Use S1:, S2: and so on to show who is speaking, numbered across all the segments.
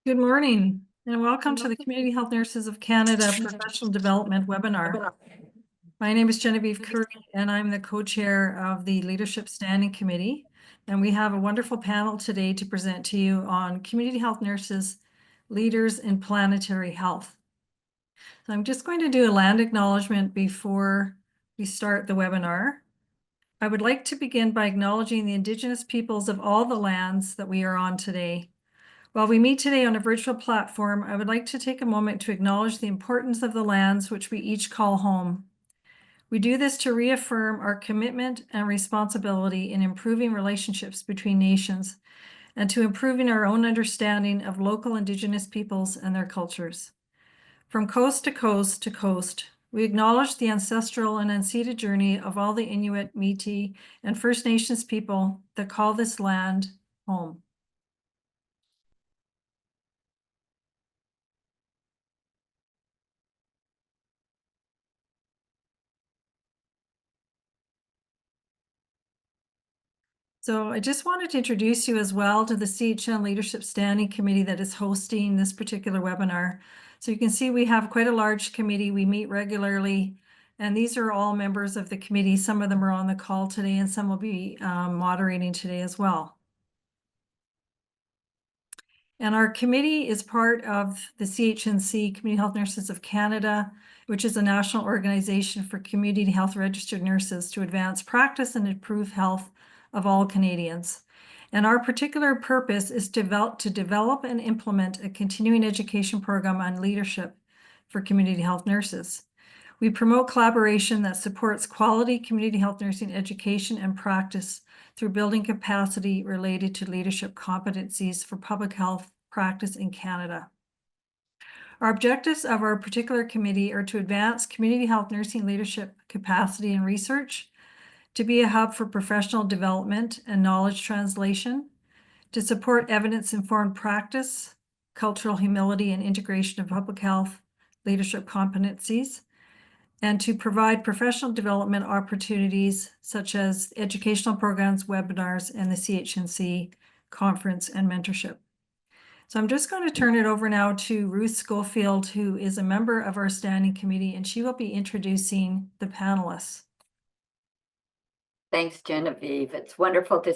S1: Good morning and welcome to the Community Health Nurses of Canada Professional Development Webinar. My name is Genevieve Curry and I'm the co-chair of the Leadership Standing Committee. And we have a wonderful panel today to present to you on community health nurses, leaders in planetary health. So I'm just going to do a land acknowledgement before we start the webinar. I would like to begin by acknowledging the Indigenous peoples of all the lands that we are on today. While we meet today on a virtual platform, I would like to take a moment to acknowledge the importance of the lands which we each call home. We do this to reaffirm our commitment and responsibility in improving relationships between nations and to improving our own understanding of local Indigenous peoples and their cultures. From coast to coast to coast, we acknowledge the ancestral and unceded journey of all the Inuit, Métis, and First Nations people that call this land home. So I just wanted to introduce you as well to the CHN Leadership Standing Committee that is hosting this particular webinar. So you can see we have quite a large committee. We meet regularly, and these are all members of the committee. Some of them are on the call today, and some will be moderating today as well. And our committee is part of the CHNC, Community Health Nurses of Canada, which is a national organization for community health registered nurses to advance practice and improve health of all Canadians. And our particular purpose is to develop and implement a continuing education program on leadership for community health nurses. We promote collaboration that supports quality community health nursing education and practice through building capacity related to leadership competencies for public health practice in Canada. Our objectives of our particular committee are to advance community health nursing leadership capacity and research, to be a hub for professional development and knowledge translation, to support evidence-informed practice, cultural humility and integration of public health leadership competencies, and to provide professional development opportunities such as educational programs, webinars, and the CHNC conference and mentorship. So I'm just going to turn it over now to Ruth Schofield, who is a member of our standing committee, and she will be introducing the panelists.
S2: Thanks, Genevieve. It's wonderful to,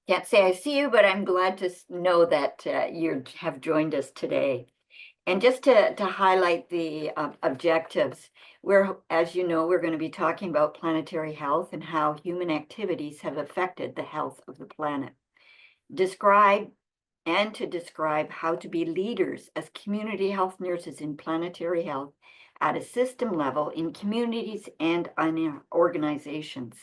S2: can't say I see you, but I'm glad to know that you have joined us today. And just to highlight the objectives, as you know, we're going to be talking about planetary health and how human activities have affected the health of the planet. Describe how to be leaders as community health nurses in planetary health at a system level in communities and in organizations.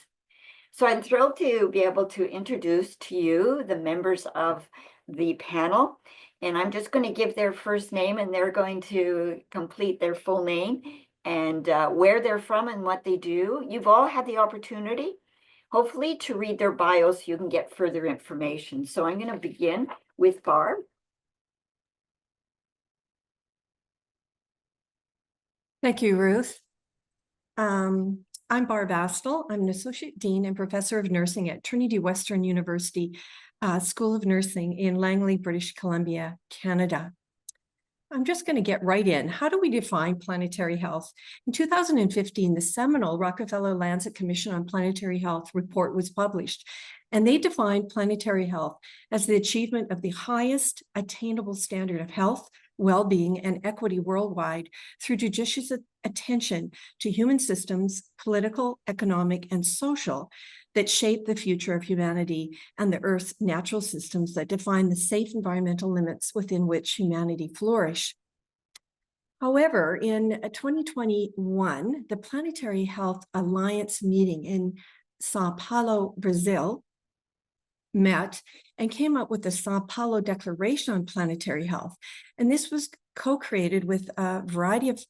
S2: So I'm thrilled to be able to introduce to you the members of the panel, and I'm just going to give their first name and they're going to complete their full name and where they're from and what they do. You've all had the opportunity, hopefully, to read their bios so you can get further information. So I'm going to begin with Barb.
S3: Thank you, Ruth. I'm Barb Astle. I'm an Associate Dean and Professor of Nursing at Trinity Western University School of Nursing in Langley, British Columbia, Canada. I'm just going to get right in. How do we define planetary health? In 2015, the seminal Rockefeller-Lancet Commission on Planetary Health report was published, and they defined planetary health as the achievement of the highest attainable standard of health, well-being, and equity worldwide through judicious attention to human systems, political, economic, and social, that shape the future of humanity and the Earth's natural systems that define the safe environmental limits within which humanity flourish. However, in 2021, the Planetary Health Alliance meeting in Sao Paulo, Brazil, met and came up with the Sao Paulo Declaration on Planetary Health. And this was co-created with a variety of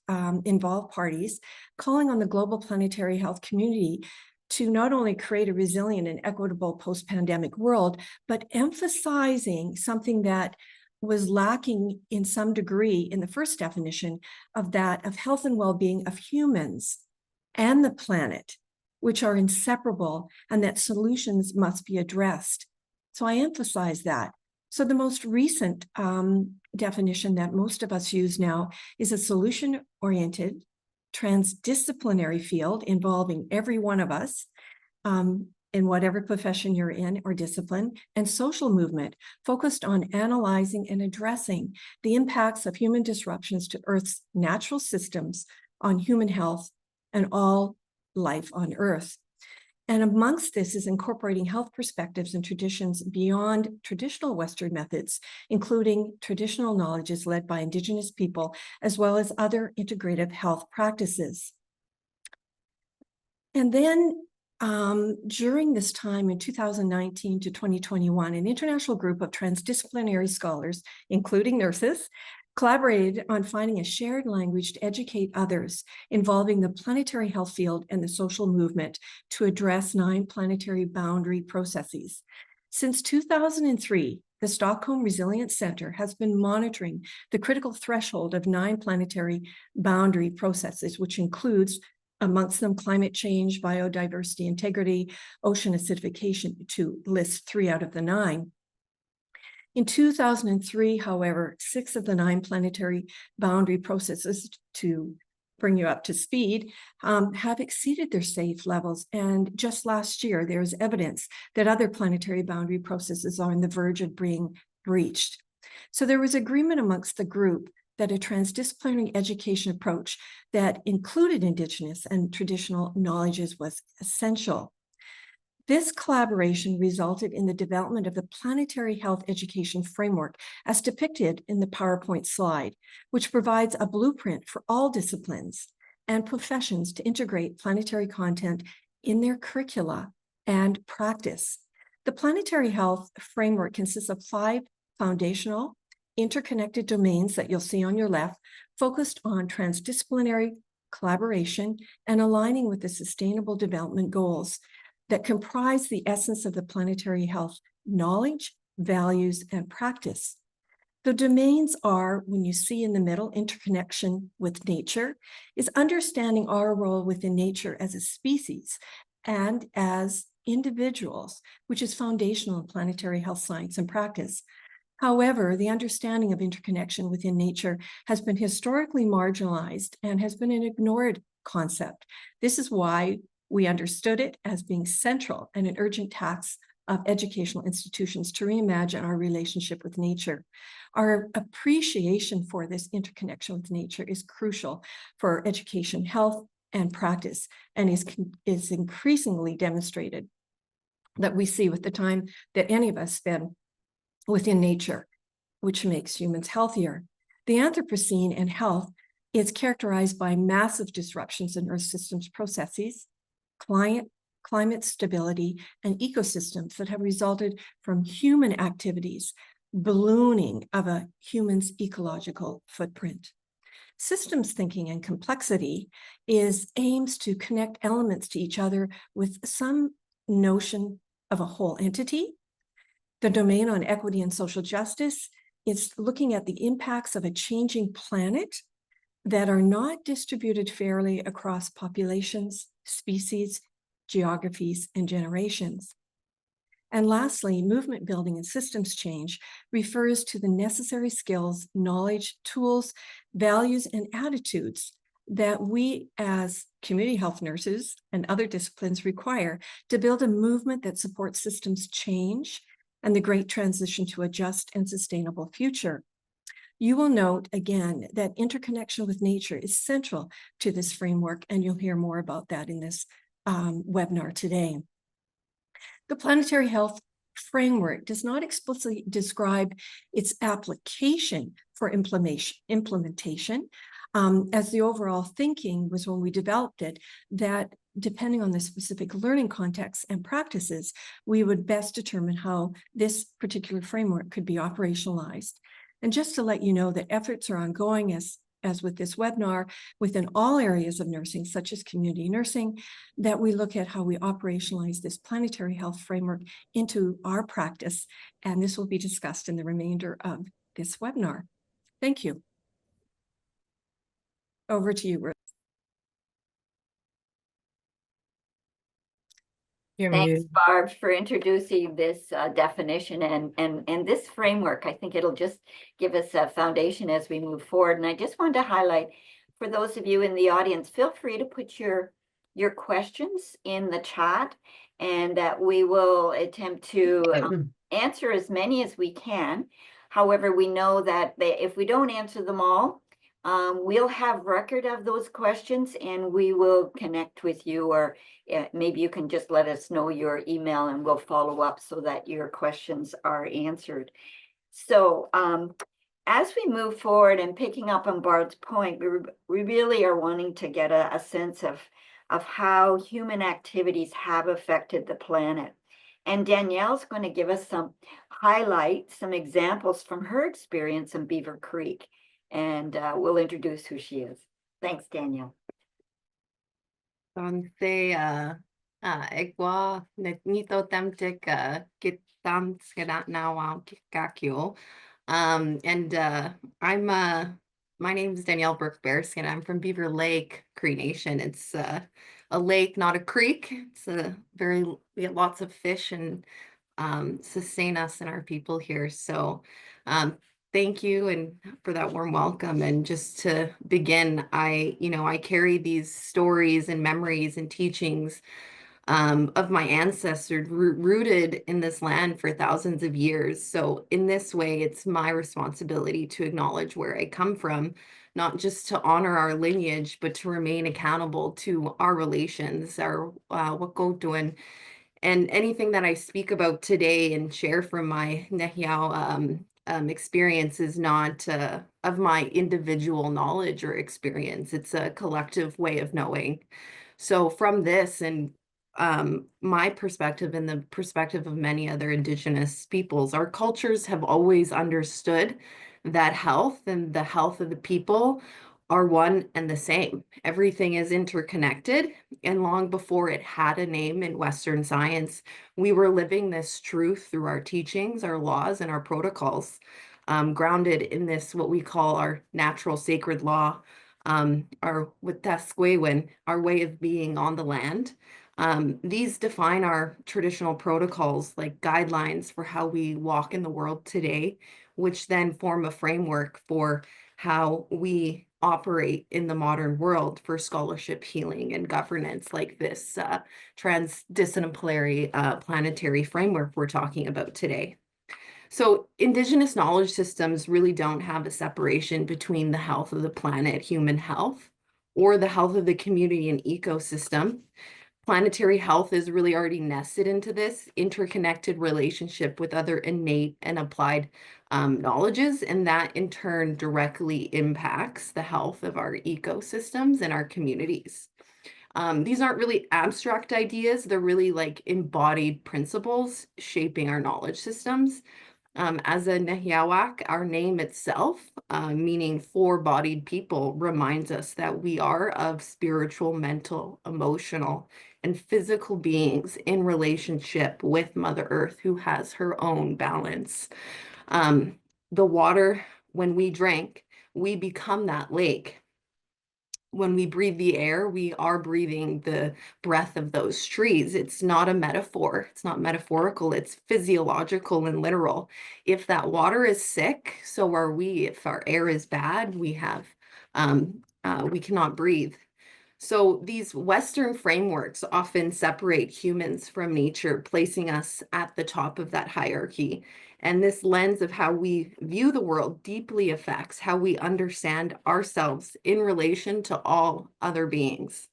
S3: involved parties, calling on the global planetary health community to not only create a resilient and equitable post-pandemic world, but emphasizing something that was lacking in some degree in the first definition of that of health and well-being of humans and the planet, which are inseparable, and that solutions must be addressed. So I emphasize that So the most recent definition that most of us use now is a solution-oriented, transdisciplinary field involving every one of us in whatever profession you're in or discipline, and social movement focused on analyzing and addressing the impacts of human disruptions to Earth's natural systems on human health and all life on Earth. And amongst this is incorporating health perspectives and traditions beyond traditional Western methods, including traditional knowledges led by Indigenous people, as well as other integrative health practices. And then during this time in 2019 to 2021, an international group of transdisciplinary scholars, including nurses, collaborated on finding a shared language to educate others involving the planetary health field and the social movement to address 9 planetary boundary processes. Since 2003, the Stockholm Resilience Center has been monitoring the critical threshold of 9 planetary boundary processes, which includes amongst them climate change, biodiversity integrity, ocean acidification, to list 3 out of the 9. In 2003, however, 6 of the 9 planetary boundary processes, to bring you up to speed, have exceeded their safe levels. And just last year, there is evidence that other planetary boundary processes are on the verge of being breached. So there was agreement amongst the group that a transdisciplinary education approach that included Indigenous and traditional knowledges was essential. This collaboration resulted in the development of the Planetary Health Education Framework as depicted in the PowerPoint slide, which provides a blueprint for all disciplines and professions to integrate planetary content in their curricula and practice. The Planetary Health Framework consists of 5 foundational interconnected domains that you'll see on your left, focused on transdisciplinary collaboration and aligning with the Sustainable Development Goals that comprise the essence of the planetary health knowledge, values, and practice. The domains are, when you see in the middle, interconnection with nature, is understanding our role within nature as a species and as individuals, which is foundational in planetary health science and practice. However, the understanding of interconnection within nature has been historically marginalized and has been an ignored concept. This is why we understood it as being central and an urgent task of educational institutions to reimagine our relationship with nature. Our appreciation for this interconnection with nature is crucial for education, health, and practice, and is increasingly demonstrated that we see with the time that any of us spend within nature, which makes humans healthier. The Anthropocene and health is characterized by massive disruptions in Earth systems processes, climate stability, and ecosystems that have resulted from human activities, ballooning of a human's ecological footprint. Systems thinking and complexity aims to connect elements to each other with some notion of a whole entity. The domain on equity and social justice is looking at the impacts of a changing planet that are not distributed fairly across populations, species, geographies, and generations. And lastly, movement building and systems change refers to the necessary skills, knowledge, tools, values, and attitudes that we as community health nurses and other disciplines require to build a movement that supports systems change and the great transition to a just and sustainable future. You will note again that interconnection with nature is central to this framework, and you'll hear more about that in this webinar today. The Planetary Health Framework does not explicitly describe its application for implementation, as the overall thinking was when we developed it, that depending on the specific learning context and practices, we would best determine how this particular framework could be operationalized. And just to let you know that efforts are ongoing as with this webinar within all areas of nursing, such as community nursing, that we look at how we operationalize this planetary health framework into our practice. And this will be discussed in the remainder of this webinar. Thank you. Over to you, Ruth.
S4: You're
S2: Thanks,
S4: muted.
S2: Barb, for introducing this definition and this framework. I think it'll just give us a foundation as we move forward. And I just wanted to highlight, for those of you in the audience, feel free to put your questions in the chat, and that we will attempt to answer as many as we can. However, we know that if we don't answer them all, we'll have record of those questions and we will connect with you, or maybe you can just let us know your email and we'll follow up so that your questions are answered. So as we move forward, and picking up on Barb's point, we really are wanting to get a sense of how human activities have affected the planet. And Danielle's going to give us some examples from her experience in Beaver Creek. And we'll introduce who she is. Thanks, Danielle.
S5: Egwa nito tamtik kitam skedat now kakyo. And I'm my name is Danielle Burke-Bearskin. I'm from Beaver Lake Cree Nation. It's a lake, not a creek. It's we get lots of fish and sustain us and our people here. So thank you and for that warm welcome. And just to begin, I carry these stories and memories and teachings of my ancestors rooted in this land for thousands of years. So in this way, it's my responsibility to acknowledge where I come from, not just to honor our lineage, but to remain accountable to our relations, our what go doing. And anything that I speak about today and share from my Nehiyaw experience is not of my individual knowledge or experience. It's a collective way of knowing. So from this and my perspective and the perspective of many other Indigenous peoples, our cultures have always understood that health and the health of the people are one and the same. Everything is interconnected. And long before it had a name in Western science, we were living this truth through our teachings, our laws, and our protocols, grounded in this, what we call our natural sacred law, our Wetaskwewen, our way of being on the land. These define our traditional protocols, like guidelines for how we walk in the world today, which then form a framework for how we operate in the modern world for scholarship, healing, and governance, like this transdisciplinary planetary framework we're talking about today. So Indigenous knowledge systems really don't have a separation between the health of the planet, human health, or the health of the community and ecosystem. Planetary health is really already nested into this interconnected relationship with other innate and applied knowledges, and that in turn directly impacts the health of our ecosystems and our communities. These aren't really abstract ideas, they're really like embodied principles shaping our knowledge systems. As a Nehiawak, our name itself, meaning four-bodied people, reminds us that we are of spiritual, mental, emotional, and physical beings in relationship with Mother Earth, who has her own balance. The water, when we drink, we become that lake. When we breathe the air, we are breathing the breath of those trees. It's not a metaphor. It's not metaphorical. It's physiological and literal. If that water is sick, so are we. If our air is bad, we cannot breathe. So these Western frameworks often separate humans from nature, placing us at the top of that hierarchy. And this lens of how we view the world deeply affects how we understand ourselves in relation to all other beings.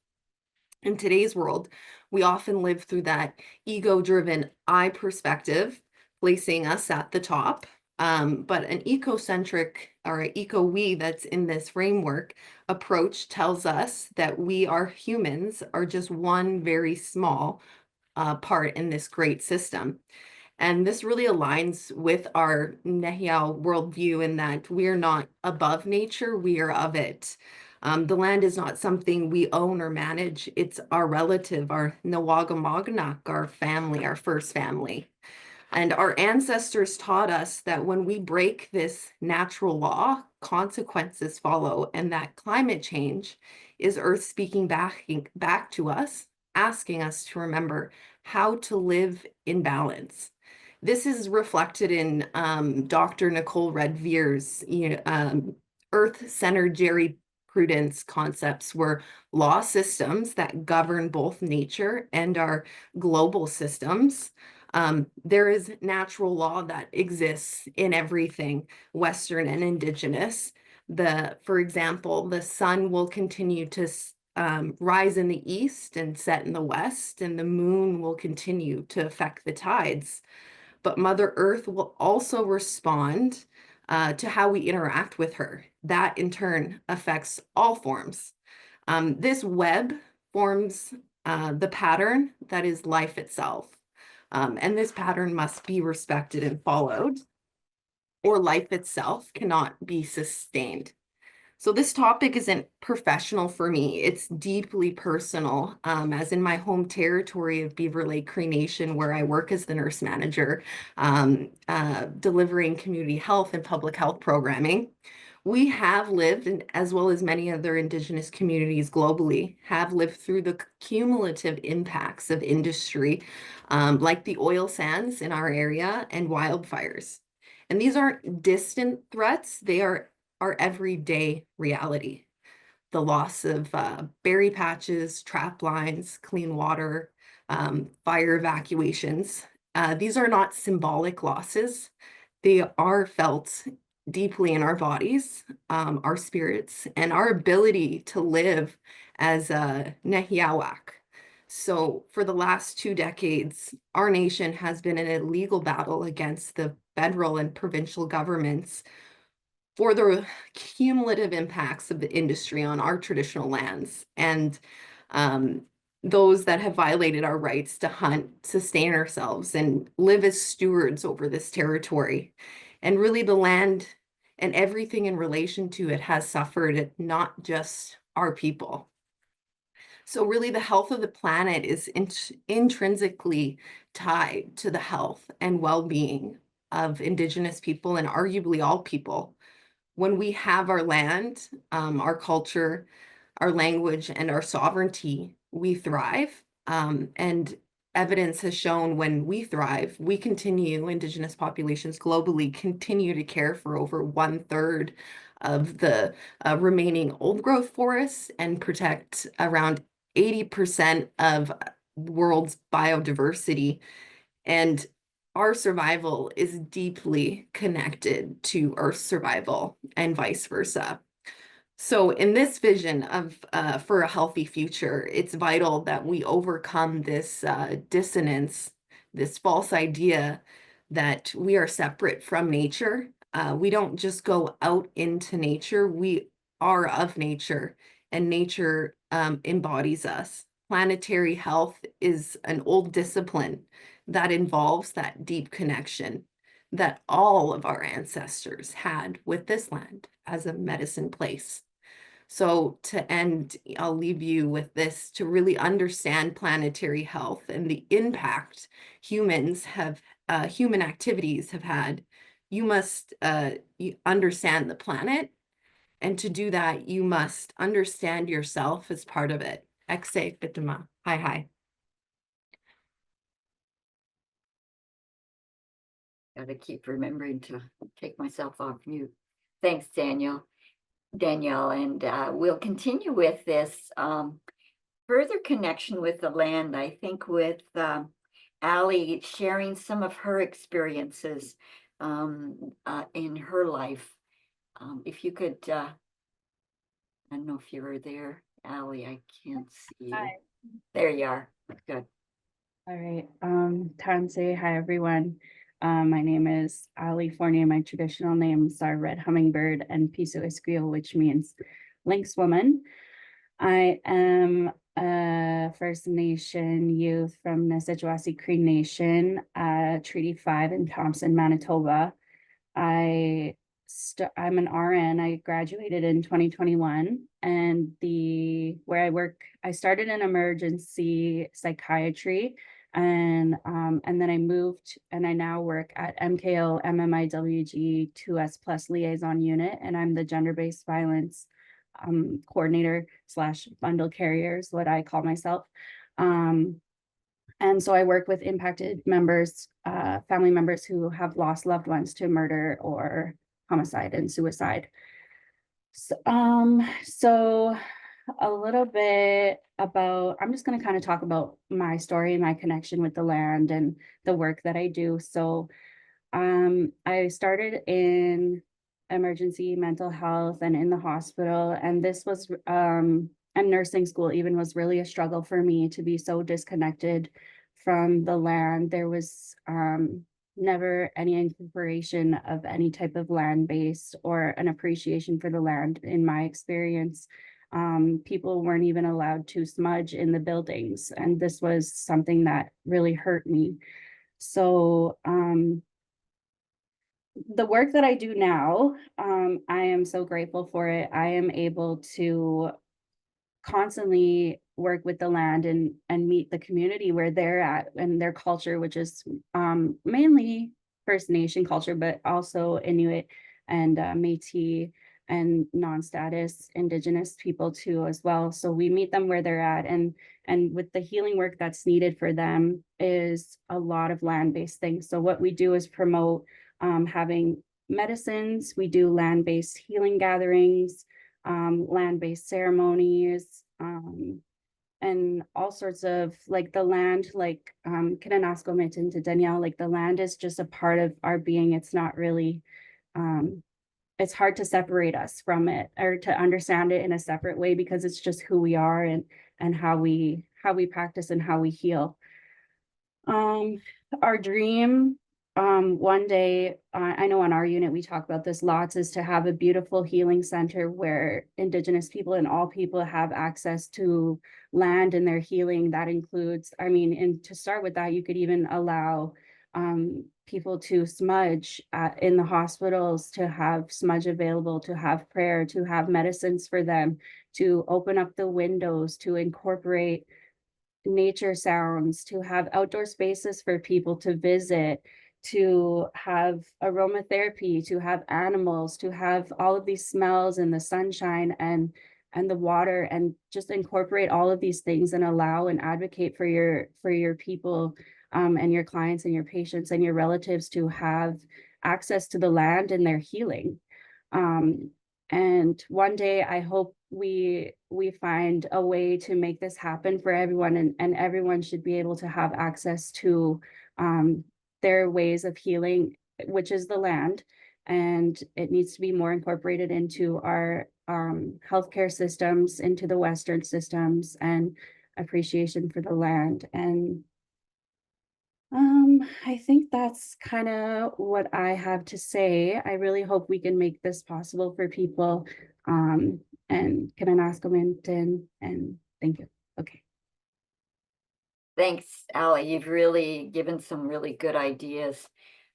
S5: In today's world, we often live through that ego-driven I perspective, placing us at the top. But an ecocentric or an eco-we that's in this framework approach tells us that we are humans are just one very small part in this great system. And this really aligns with our Nehiyaw worldview in that we're not above nature, we are of it. The land is not something we own or manage. It's our relative, our Nawagamagnak, our family, our first family. And our ancestors taught us that when we break this natural law, consequences follow, and that climate change is Earth speaking back to us asking us to remember how to live in balance. This is reflected in Dr. Nicole Redvere's Earth-centered jurisprudence concepts, where law systems that govern both nature and our global systems. There is natural law that exists in everything, Western and Indigenous. For example, the sun will continue to rise in the east and set in the west, and the moon will continue to affect the tides. But Mother Earth will also respond to how we interact with her. That in turn affects all forms. This web forms the pattern that is life itself. And this pattern must be respected and followed, or life itself cannot be sustained. So this topic isn't professional for me. It's deeply personal, as in my home territory of Beaver Lake Cree Nation, where I work as the nurse manager, delivering community health and public health programming. We have lived, and as well as many other Indigenous communities globally, have lived through the cumulative impacts of industry, like the oil sands in our area and wildfires. And these aren't distant threats, they are our everyday reality. The loss of berry patches, trap lines, clean water, fire evacuations. These are not symbolic losses. They are felt deeply in our bodies, our spirits, and our ability to live as a Nehiawak. So for the last 2 decades, our nation has been in a legal battle against the federal and provincial governments for the cumulative impacts of the industry on our traditional lands, and those that have violated our rights to hunt, sustain ourselves, and live as stewards over this territory. And really the land and everything in relation to it has suffered, not just our people. So really the health of the planet is intrinsically tied to the health and well-being of Indigenous people, and arguably all people. When we have our land, our culture, our language, and our sovereignty, we thrive. And evidence has shown when we thrive, we continue, Indigenous populations globally continue to care for over 1/3 of the remaining old growth forests and protect around 80% of the world's biodiversity. And our survival is deeply connected to Earth's survival and vice versa. So in this vision of for a healthy future, it's vital that we overcome this dissonance, this false idea that we are separate from nature. We don't just go out into nature, we are of nature, and nature embodies us. Planetary health is an old discipline that involves that deep connection that all of our ancestors had with this land as a medicine place. So to end, I'll leave you with this: to really understand planetary health and the impact human activities have had, you must understand the planet. And to do that, you must understand yourself as part of it. Ekse Bituma. Hi, hi.
S2: Gotta keep remembering to take myself off mute. Thanks, Danielle, and we'll continue with this further connection with the land, I think, with Ali sharing some of her experiences in her life. If you could, I don't know if you were there, Ali, I can't see you.
S4: Hi.
S2: There you are. Good.
S4: All right. Tansei, hi everyone. My name is Ali Fournier. My traditional names are Red Hummingbird and Piso Esquil, which means lynx woman. I am a First Nation youth from Nesejawasi Cree Nation, Treaty 5 in Thompson, Manitoba. I'm an RN. I graduated in 2021, and where I work, I started in emergency psychiatry, and then I moved, and I now work at MKO MMIWG 2S Plus Liaison Unit, and I'm the gender-based violence coordinator / bundle carrier is what I call myself. And so I work with impacted members, family members who have lost loved ones to murder or homicide and suicide. So a little bit about, I'm just going to kind of talk about my story, my connection with the land and the work that I do. So I started in emergency mental health and in the hospital, and this was and nursing school even was really a struggle for me to be so disconnected from the land. There was never any incorporation of any type of land-based or an appreciation for the land in my experience. People weren't even allowed to smudge in the buildings, and this was something that really hurt me. So the work that I do now, I am so grateful for it. I am able to constantly work with the land and meet the community where they're at and their culture, which is mainly First Nation culture, but also Inuit and Métis and non-status Indigenous people too as well. So we meet them where they're at, and with the healing work that's needed for them is a lot of land-based things. So what we do is promote having medicines. We do land-based healing gatherings, land-based ceremonies, and all sorts of like the land, like Kinanasko mentioned to Danielle, like the land is just a part of our being. It's not really, it's hard to separate us from it or to understand it in a separate way because it's just who we are and how we practice and how we heal. Our dream, one day, I know on our unit, we talk about this lots, is to have a beautiful healing center where Indigenous people and all people have access to land and their healing. That includes, I mean, and to start with that, you could even allow people to smudge in the hospitals, to have smudge available, to have prayer, to have medicines for them, to open up the windows, to incorporate nature sounds, to have outdoor spaces for people to visit, to have aromatherapy, to have animals, to have all of these smells and the sunshine and the water, and just incorporate all of these things and allow and advocate for your people and your clients and your patients and your relatives to have access to the land and their healing. And one day I hope we find a way to make this happen for everyone, and everyone should be able to have access to their ways of healing, which is the land. And it needs to be more incorporated into our healthcare systems, into the Western systems, and appreciation for the land. And I think that's kind of what I have to say. I really hope we can make this possible for people. And can I ask them and thank you. Okay.
S2: Thanks, Ali. You've really given some really good ideas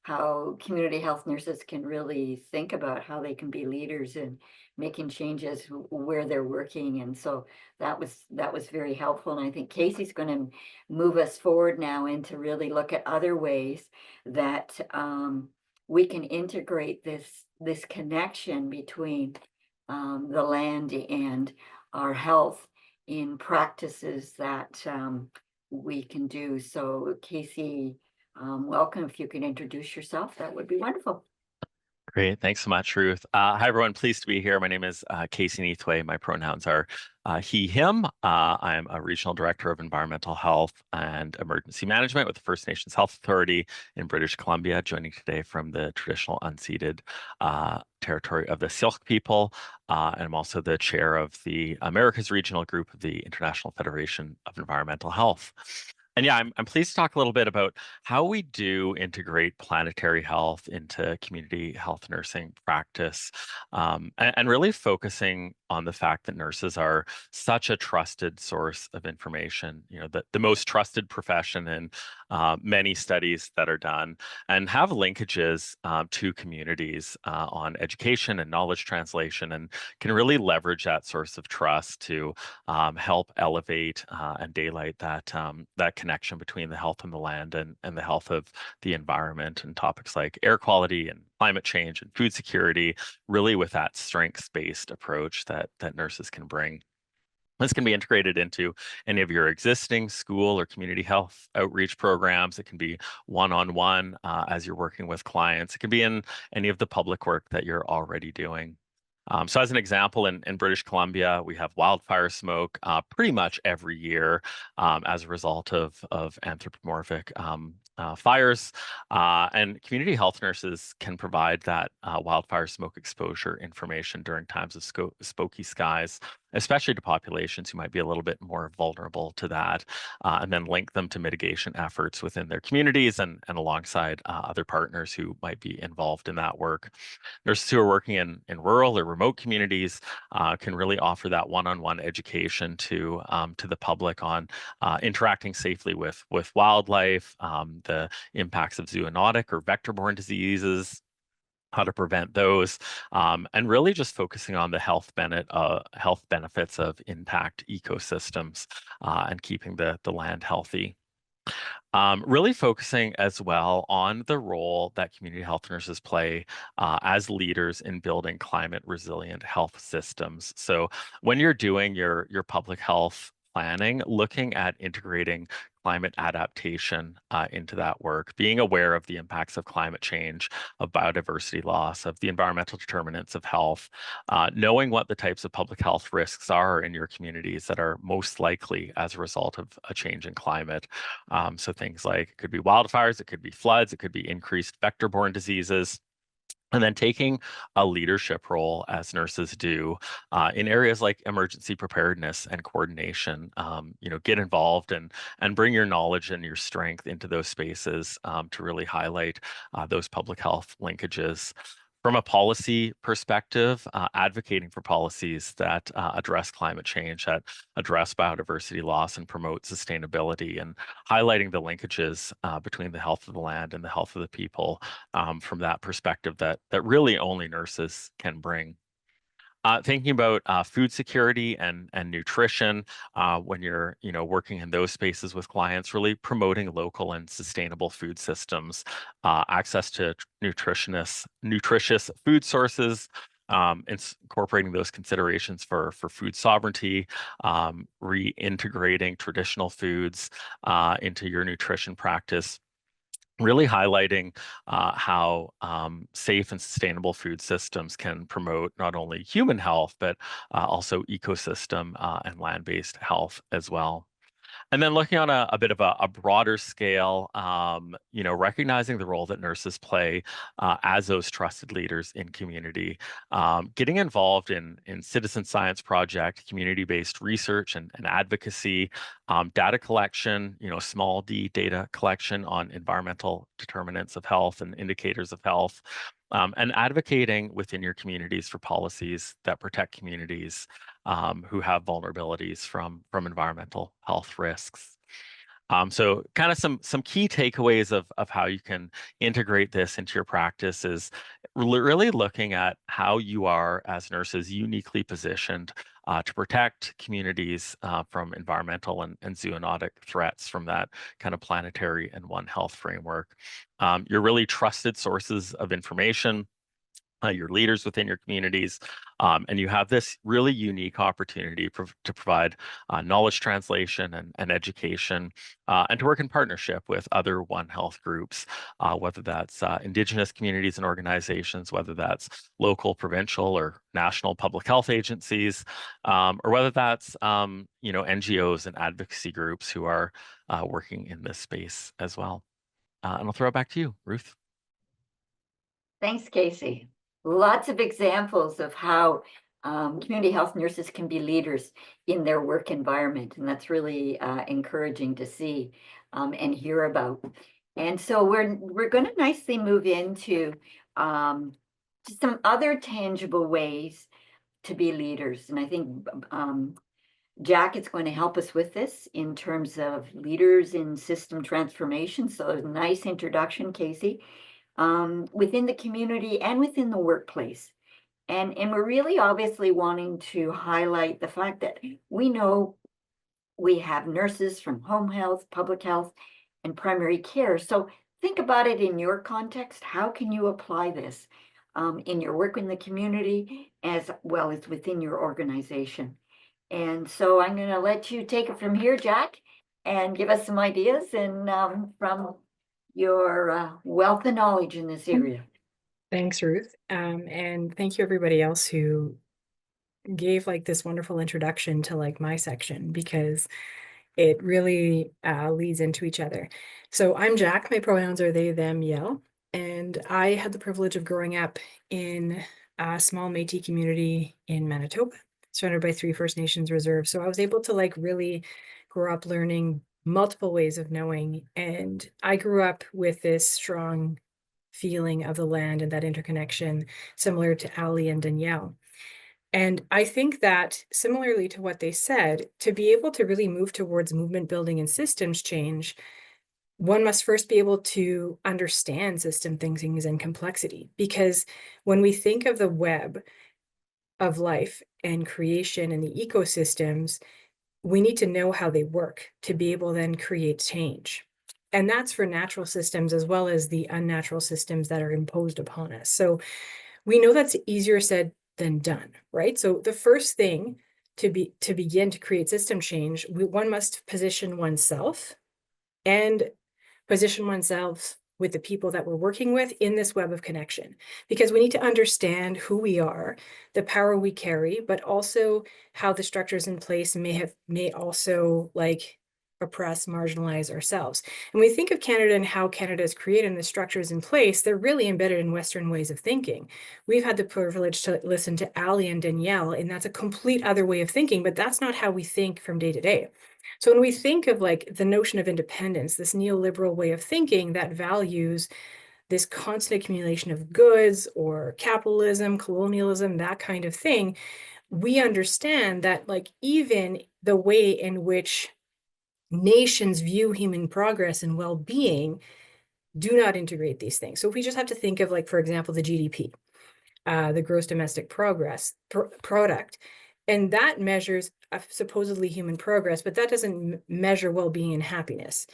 S2: how community health nurses can really think about how they can be leaders in making changes where they're working. And so that was very helpful. And I think Casey's going to move us forward now and to really look at other ways that we can integrate this connection between the land and our health in practices that we can do. So Casey, welcome. If you can introduce yourself, that would be wonderful.
S6: Great. Thanks so much, Ruth. Hi, everyone. Pleased to be here. My name is Casey Neathway. My pronouns are he, him. I'm a regional director of environmental health and emergency management with the First Nations Health Authority in British Columbia, joining today from the traditional unceded territory of the Syilx people. And I'm also the chair of the Americas Regional Group of the International Federation of Environmental Health. And yeah, I'm pleased to talk a little bit about how we do integrate planetary health into community health nursing practice, and really focusing on the fact that nurses are such a trusted source of information, you know, the most trusted profession in many studies that are done, and have linkages to communities on education and knowledge translation, and can really leverage that source of trust to help elevate and daylight that connection between the health of the land and the health of the environment, and topics like air quality and climate change and food security, really with that strengths-based approach that nurses can bring. This can be integrated into any of your existing school or community health outreach programs. It can be one-on-one as you're working with clients. It can be in any of the public work that you're already doing. So as an example, in British Columbia, we have wildfire smoke pretty much every year as a result of anthropomorphic fires. And community health nurses can provide that wildfire smoke exposure information during times of smoky skies, especially to populations who might be a little bit more vulnerable to that, and then link them to mitigation efforts within their communities and alongside other partners who might be involved in that work. Nurses who are working in rural or remote communities can really offer that one-on-one education to the public on interacting safely with wildlife, the impacts of zoonotic or vector-borne diseases, how to prevent those, and really just focusing on the health benefits of intact ecosystems and keeping the land healthy. Really focusing as well on the role that community health nurses play as leaders in building climate resilient health systems. So when you're doing your public health planning, looking at integrating climate adaptation into that work, being aware of the impacts of climate change, of biodiversity loss, of the environmental determinants of health, knowing what the types of public health risks are in your communities that are most likely as a result of a change in climate. So things like it could be wildfires, it could be floods, it could be increased vector-borne diseases. And then taking a leadership role, as nurses do, in areas like emergency preparedness and coordination. Get involved and bring your knowledge and your strength into those spaces to really highlight those public health linkages. From a policy perspective, advocating for policies that address climate change, that address biodiversity loss and promote sustainability, and highlighting the linkages between the health of the land and the health of the people from that perspective that really only nurses can bring. Thinking about food security and nutrition when you're working in those spaces with clients, really promoting local and sustainable food systems, access to nutritious food sources, incorporating those considerations for food sovereignty, reintegrating traditional foods into your nutrition practice. Really highlighting how safe and sustainable food systems can promote not only human health, but also ecosystem and land-based health as well. And then looking on a bit of a broader scale, recognizing the role that nurses play as those trusted leaders in community, getting involved in citizen science project, community-based research and advocacy, data collection, small d data collection on environmental determinants of health and indicators of health, and advocating within your communities for policies that protect communities who have vulnerabilities from environmental health risks. So kind of some key takeaways of how you can integrate this into your practice is really looking at how you are as nurses uniquely positioned to protect communities from environmental and zoonotic threats from that kind of planetary and One Health framework. You're really trusted sources of information, your leaders within your communities, and you have this really unique opportunity to provide knowledge translation and education, and to work in partnership with other One Health groups, whether that's Indigenous communities and organizations, whether that's local, provincial, or national public health agencies, or whether that's NGOs and advocacy groups who are working in this space as well. And I'll throw it back to you, Ruth.
S2: Thanks, Casey. Lots of examples of how community health nurses can be leaders in their work environment, and that's really encouraging to see and hear about. And so we're going to nicely move into some other tangible ways to be leaders, and I think Jack is going to help us with this in terms of leaders in system transformation. So a nice introduction, Casey. Within the community and within the workplace. And we're really obviously wanting to highlight the fact that we know we have nurses from home health, public health, and primary care. So think about it in your context. How can you apply this in your work in the community as well as within your organization? And so I'm going to let you take it from here, Jack, and give us some ideas and from your wealth of knowledge in this area.
S7: Thanks, Ruth. And thank you everybody else who gave like this wonderful introduction to like my section, because it really leads into each other. So I'm Jack, my pronouns are they, them, yell. And I had the privilege of growing up in a small Métis community in Manitoba, surrounded by 3 First Nations reserves. So I was able to like really grow up learning multiple ways of knowing. And I grew up with this strong feeling of the land and that interconnection, similar to Ali and Danielle. And I think that similarly to what they said, to be able to really move towards movement building and systems change, one must first be able to understand system thinkings and complexity. Because when we think of the web of life and creation and the ecosystems, we need to know how they work to be able to then create change. And that's for natural systems as well as the unnatural systems that are imposed upon us. So we know that's easier said than done, right? So the first thing to begin to create system change, one must position oneself and position oneself with the people that we're working with in this web of connection, because we need to understand who we are, the power we carry, but also how the structures in place may also like oppress, marginalize ourselves. And we think of Canada and how Canada is created and the structures in place, they're really embedded in Western ways of thinking. We've had the privilege to listen to Ali and Danielle, and that's a complete other way of thinking, but that's not how we think from day to day. So when we think of like the notion of independence, this neoliberal way of thinking that values this constant accumulation of goods or capitalism, colonialism, that kind of thing, we understand that like even the way in which nations view human progress and well-being do not integrate these things. So if we just have to think of like, for example, the GDP, the gross domestic product, and that measures supposedly human progress, but that doesn't measure well-being and happiness.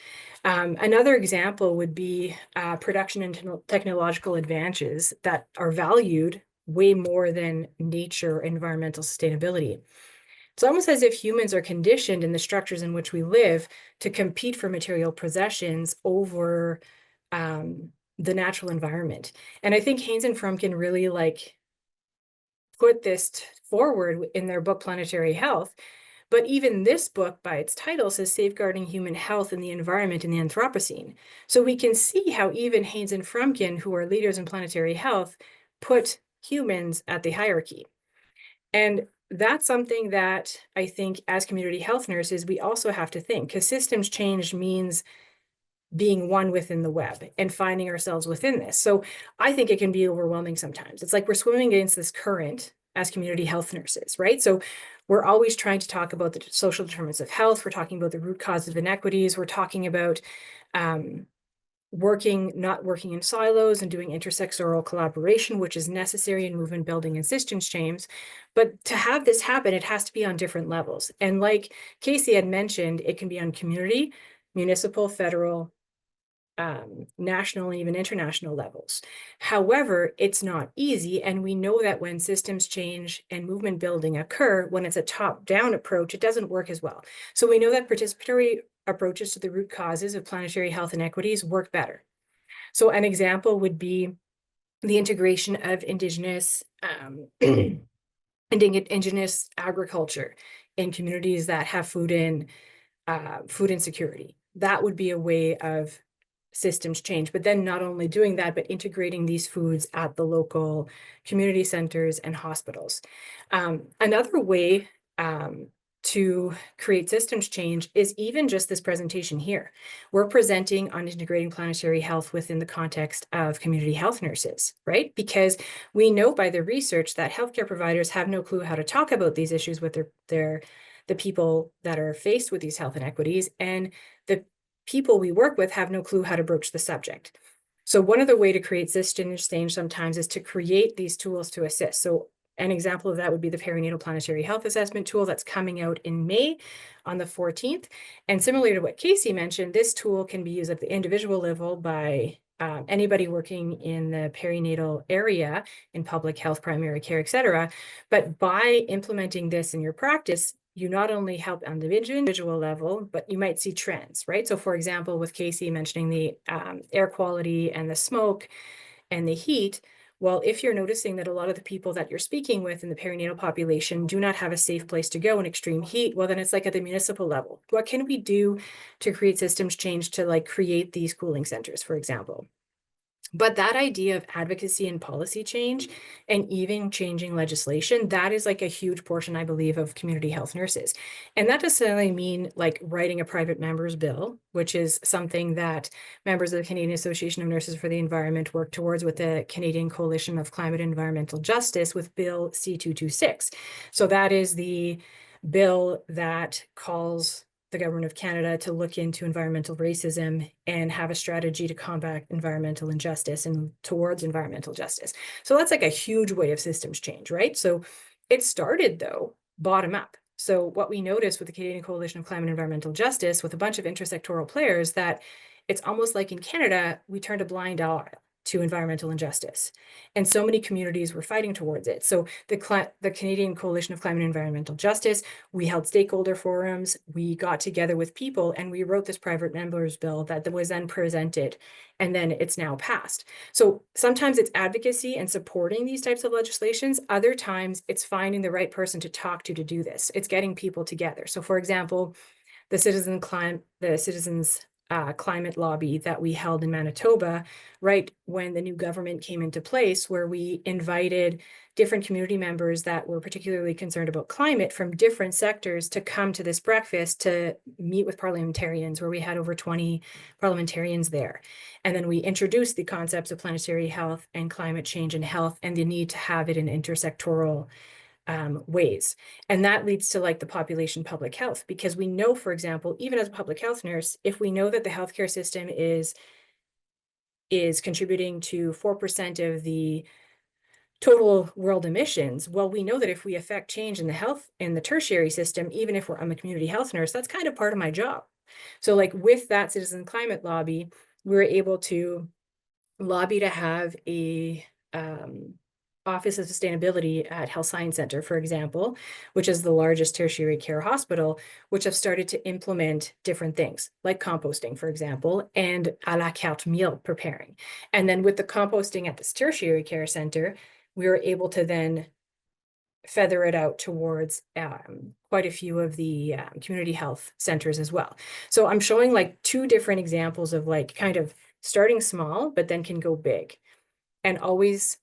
S7: Another example would be production and technological advances that are valued way more than nature, environmental sustainability. It's almost as if humans are conditioned in the structures in which we live to compete for material possessions over the natural environment. And I think Haynes and Frumkin really like put this forward in their book, Planetary Health. But even this book, by its title, says Safeguarding Human Health in the Environment in the Anthropocene. So we can see how even Haynes and Frumkin, who are leaders in planetary health, put humans at the hierarchy. And that's something that I think as community health nurses, we also have to think, because systems change means being one within the web and finding ourselves within this. So I think it can be overwhelming sometimes. It's like we're swimming against this current as community health nurses, right? So we're always trying to talk about the social determinants of health. We're talking about the root causes of inequities. We're talking about not working in silos and doing intersectoral collaboration, which is necessary in movement building and systems change. But to have this happen, it has to be on different levels. And like Casey had mentioned, it can be on community, municipal, federal, national, and even international levels. However, it's not easy. And we know that when systems change and movement building occur, when it's a top-down approach, it doesn't work as well. So we know that participatory approaches to the root causes of planetary health inequities work better. So an example would be the integration of Indigenous agriculture in communities that have food insecurity. That would be a way of systems change, but then not only doing that, but integrating these foods at the local community centers and hospitals. Another way to create systems change is even just this presentation here. We're presenting on integrating planetary health within the context of community health nurses, right? Because we know by the research that healthcare providers have no clue how to talk about these issues with the people that are faced with these health inequities, and the people we work with have no clue how to broach the subject. So one of the ways to create systems change sometimes is to create these tools to assist. So an example of that would be the perinatal planetary health assessment tool that's coming out in May on the 14th. And similar to what Casey mentioned, this tool can be used at the individual level by anybody working in the perinatal area in public health, primary care, et cetera. But by implementing this in your practice, you not only help on the individual level, but you might see trends, right? So for example, with Casey mentioning the air quality and the smoke and the heat, well, if you're noticing that a lot of the people that you're speaking with in the perinatal population do not have a safe place to go in extreme heat, well, then it's like at the municipal level. What can we do to create systems change to like create these cooling centers, for example? But that idea of advocacy and policy change and even changing legislation, that is like a huge portion, I believe, of community health nurses. And that doesn't necessarily mean like writing a private member's bill, which is something that members of the Canadian Association of Nurses for the Environment work towards with the Canadian Coalition of Climate and Environmental Justice with Bill C-226. So that is the bill that calls the government of Canada to look into environmental racism and have a strategy to combat environmental injustice and towards environmental justice. So that's like a huge way of systems change, right? So it started though, bottom up. So what we noticed with the Canadian Coalition of Climate and Environmental Justice with a bunch of intersectoral players that it's almost like in Canada, we turned a blind eye to environmental injustice. And so many communities were fighting towards it. So the Canadian Coalition of Climate and Environmental Justice, we held stakeholder forums, we got together with people and we wrote this private members bill that was then presented and then it's now passed. So sometimes it's advocacy and supporting these types of legislations. Other times it's finding the right person to talk to do this. It's getting people together. So for example, the Citizens Climate Lobby that we held in Manitoba, right when the new government came into place, where we invited different community members that were particularly concerned about climate from different sectors to come to this breakfast to meet with parliamentarians, where we had over 20 parliamentarians there. And then we introduced the concepts of planetary health and climate change and health and the need to have it in intersectoral ways. And that leads to like the population public health, because we know, for example, even as a public health nurse, if we know that the healthcare system is contributing to 4% of the total world emissions, well, we know that if we affect change in the health in the tertiary system, even if I'm a community health nurse, that's kind of part of my job. So like with that Citizen Climate Lobby, we were able to lobby to have a Office of Sustainability at Health Science Center, for example, which is the largest tertiary care hospital, which have started to implement different things like composting, for example, and a la carte meal preparing. And then with the composting at this tertiary care center, we were able to then feather it out towards quite a few of the community health centers as well. So I'm showing like two different examples of like kind of starting small, but then can go big. And always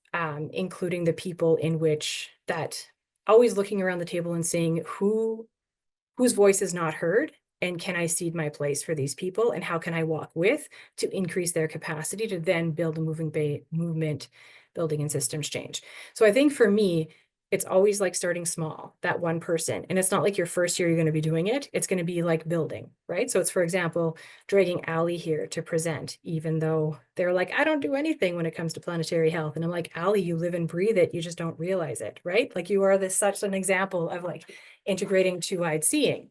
S7: including the people in which that, always looking around the table and saying whose voice is not heard, and can I cede my place for these people, and how can I walk with to increase their capacity to then build a movement, building and systems change. So I think for me, it's always like starting small, that one person. And it's not like your first year you're going to be doing it. It's going to be like building, right? So it's, for example, dragging Ali here to present, even though they're like, I don't do anything when it comes to planetary health. And I'm like, Ali, you live and breathe it. You just don't realize it, right? Like you are such an example of like integrating two-eyed seeing.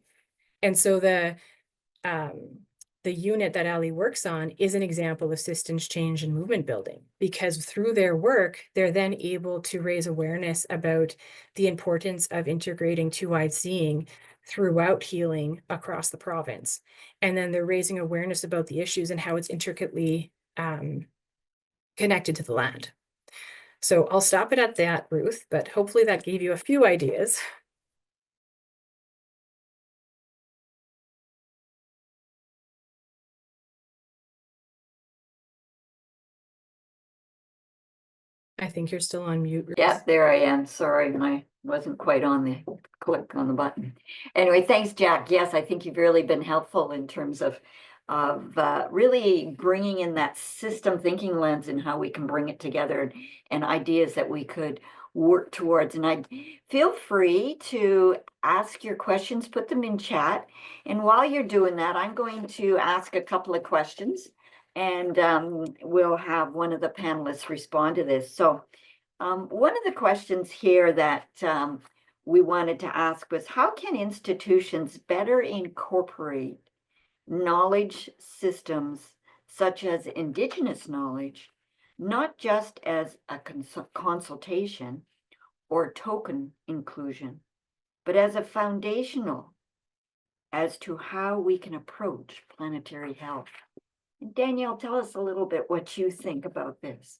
S7: And so the unit that Ali works on is an example of systems change and movement building, because through their work, they're then able to raise awareness about the importance of integrating two-eyed seeing throughout healing across the province. And then they're raising awareness about the issues and how it's intricately connected to the land. So I'll stop it at that, Ruth, but hopefully that gave you a few ideas. I think you're still on mute, Ruth.
S2: Yeah, there I am. Sorry, I wasn't quite on the click on the button. Anyway, thanks, Jack. Yes, I think you've really been helpful in terms of really bringing in that system thinking lens and how we can bring it together, and ideas that we could work towards. And I feel free to ask your questions, put them in chat. And while you're doing that, I'm going to ask a couple of questions, and we'll have one of the panelists respond to this. So one of the questions here that we wanted to ask was, how can institutions better incorporate knowledge systems such as Indigenous knowledge, not just as a consultation or token inclusion, but as a foundational as to how we can approach planetary health. And Danielle, tell us a little bit what you think about this.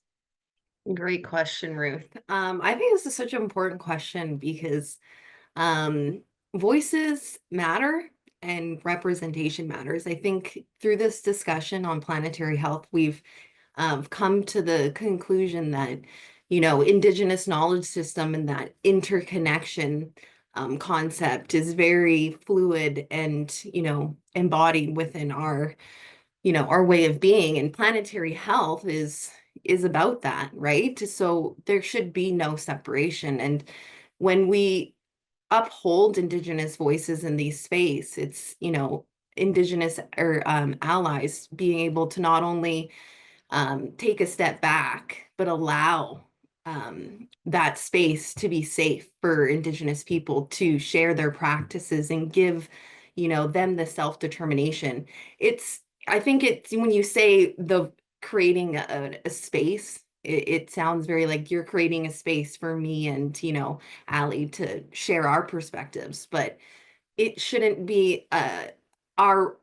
S5: Great question, Ruth. I think this is such an important question because voices matter and representation matters. I think through this discussion on planetary health, we've come to the conclusion that, Indigenous knowledge system and that interconnection concept is very fluid and, embodied within our way of being, and planetary health is about that, right? So there should be no separation. And when we uphold Indigenous voices in these space, it's, Indigenous or allies being able to not only take a step back, but allow that space to be safe for Indigenous people to share their practices and give, them the self-determination. I think it's when you say the creating a space, it sounds very like you're creating a space for me and, Allie to share our perspectives, but it shouldn't be our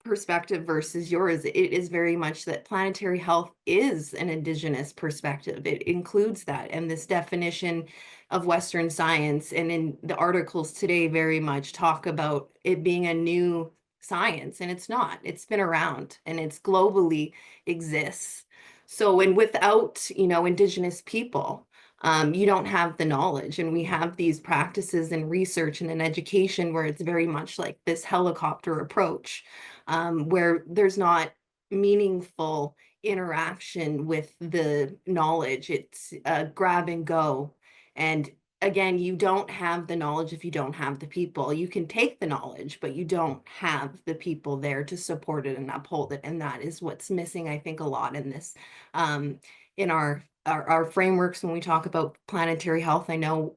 S5: perspective versus yours. It is very much that planetary health is an Indigenous perspective. It includes that. And this definition of Western science, and in the articles today, very much talk about it being a new science, and it's not. It's been around and it's globally exists. So, and without, Indigenous people, you don't have the knowledge. And we have these practices and research and an education where it's very much like this helicopter approach, where there's not meaningful interaction with the knowledge. It's grab and go. And again, you don't have the knowledge if you don't have the people. You can take the knowledge, but you don't have the people there to support it and uphold it. And that is what's missing, I think, a lot in this, in our frameworks when we talk about planetary health. I know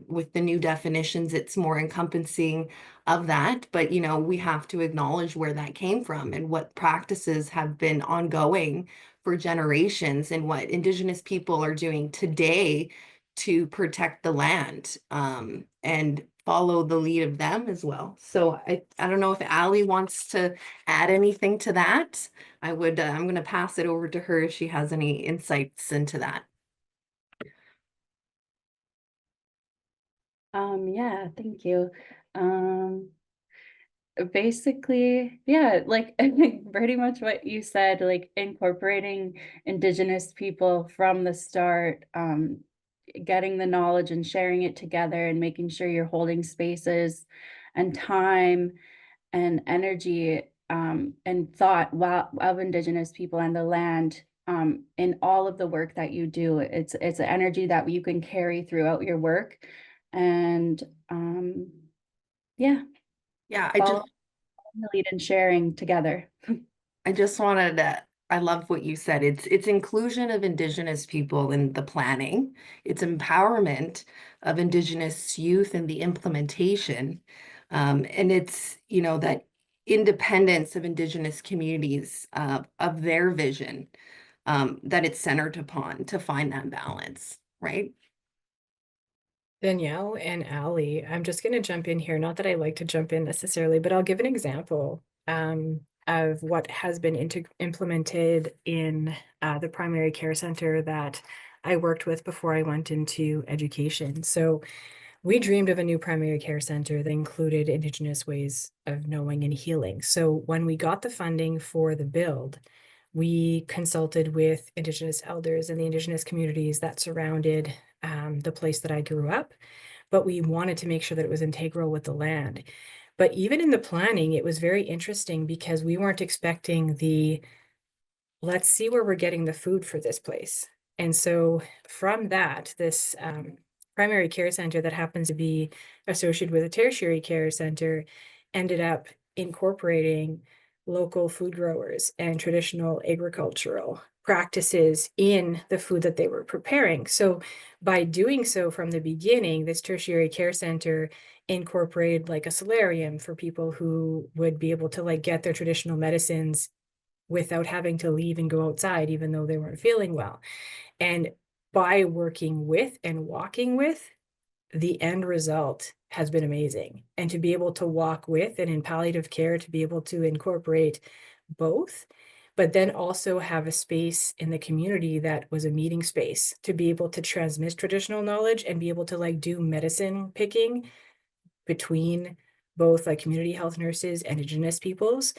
S5: with the new definitions, it's more encompassing of that, but we have to acknowledge where that came from and what practices have been ongoing for generations and what Indigenous people are doing today to protect the land and follow the lead of them as well. So I don't know if Allie wants to add anything to that. I'm going to pass it over to her if she has any insights into that.
S4: Yeah, thank you. Basically, yeah, like I think pretty much what you said, like incorporating Indigenous people from the start, getting the knowledge and sharing it together and making sure you're holding spaces and time and energy and thought of Indigenous people and the land in all of the work that you do. It's an energy that you can carry throughout your work. And yeah,
S5: Yeah,
S4: follow the lead and sharing together.
S5: I just wanted to, I love what you said. It's inclusion of Indigenous people in the planning. It's empowerment of Indigenous youth in the implementation. And it's, that independence of Indigenous communities of their vision that it's centered upon to find that balance, right?
S7: Danielle and Allie, I'm just going to jump in here. Not that I like to jump in necessarily, but I'll give an example of what has been implemented in the primary care center that I worked with before I went into education. So we dreamed of a new primary care center that included Indigenous ways of knowing and healing. So when we got the funding for the build, we consulted with Indigenous elders and the Indigenous communities that surrounded the place that I grew up, but we wanted to make sure that it was integral with the land. But even in the planning, it was very interesting because we weren't expecting let's see where we're getting the food for this place. And so from that, this primary care center that happens to be associated with a tertiary care center ended up incorporating local food growers and traditional agricultural practices in the food that they were preparing. So by doing so from the beginning, this tertiary care center incorporated like a solarium for people who would be able to get their traditional medicines without having to leave and go outside, even though they weren't feeling well. And by working with and walking with the end result has been amazing. And to be able to walk with and in palliative care, to be able to incorporate both, but then also have a space in the community that was a meeting space to be able to transmit traditional knowledge and be able to like do medicine picking between both like community health nurses and Indigenous peoples,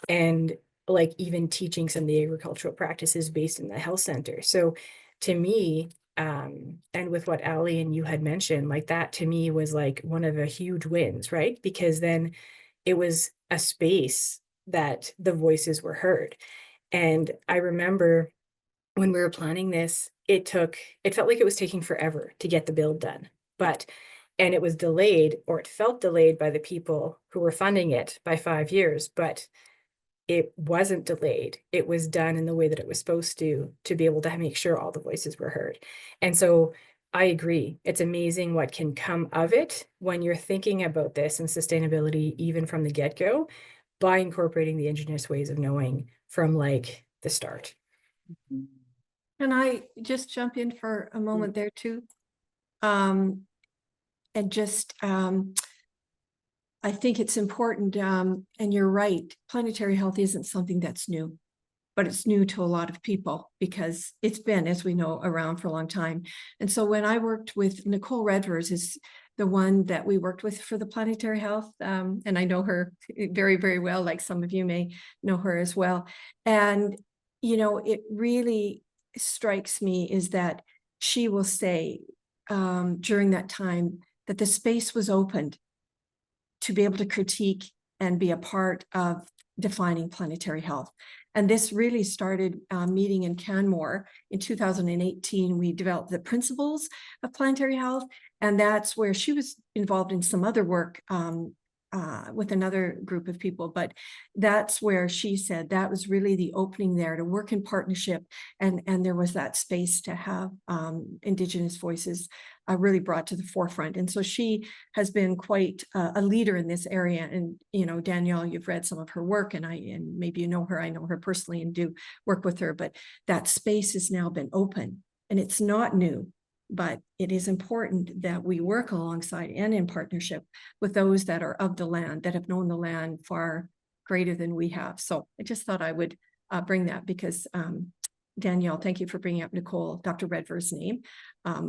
S7: and like even teaching some of the agricultural practices based in the health center. So to me, and with what Ali and you had mentioned, like that to me was like one of the huge wins, right? Because then it was a space that the voices were heard. And I remember when we were planning this, it felt like it was taking forever to get the build done. And it was delayed, or it felt delayed by the people who were funding it by 5 years, but it wasn't delayed. It was done in the way that it was supposed to be able to make sure all the voices were heard. And so I agree. It's amazing what can come of it when you're thinking about this and sustainability, even from the get-go, by incorporating the Indigenous ways of knowing from like the start.
S3: Can I just jump in for a moment there too? And just, I think it's important, and you're right, planetary health isn't something that's new, but it's new to a lot of people because it's been, as we know, around for a long time. And so when I worked with Nicole Redvers, is the one that we worked with for the planetary health, and I know her very, very well, like some of you may know her as well. And, you know, it really strikes me is that she will say during that time that the space was opened to be able to critique and be a part of defining planetary health. And this really started meeting in Canmore in 2018. We developed the principles of planetary health, and that's where she was involved in some other work with another group of people, but that's where she said that was really the opening there to work in partnership, and there was that space to have Indigenous voices really brought to the forefront. And so she has been quite a leader in this area. And, you know, Danielle, you've read some of her work, and maybe you know her, I know her personally and do work with her, but that space has now been open, and it's not new. But it is important that we work alongside and in partnership with those that are of the land, that have known the land far greater than we have. So I just thought I would bring that because Danielle, thank you for bringing up Dr. Redvers' name,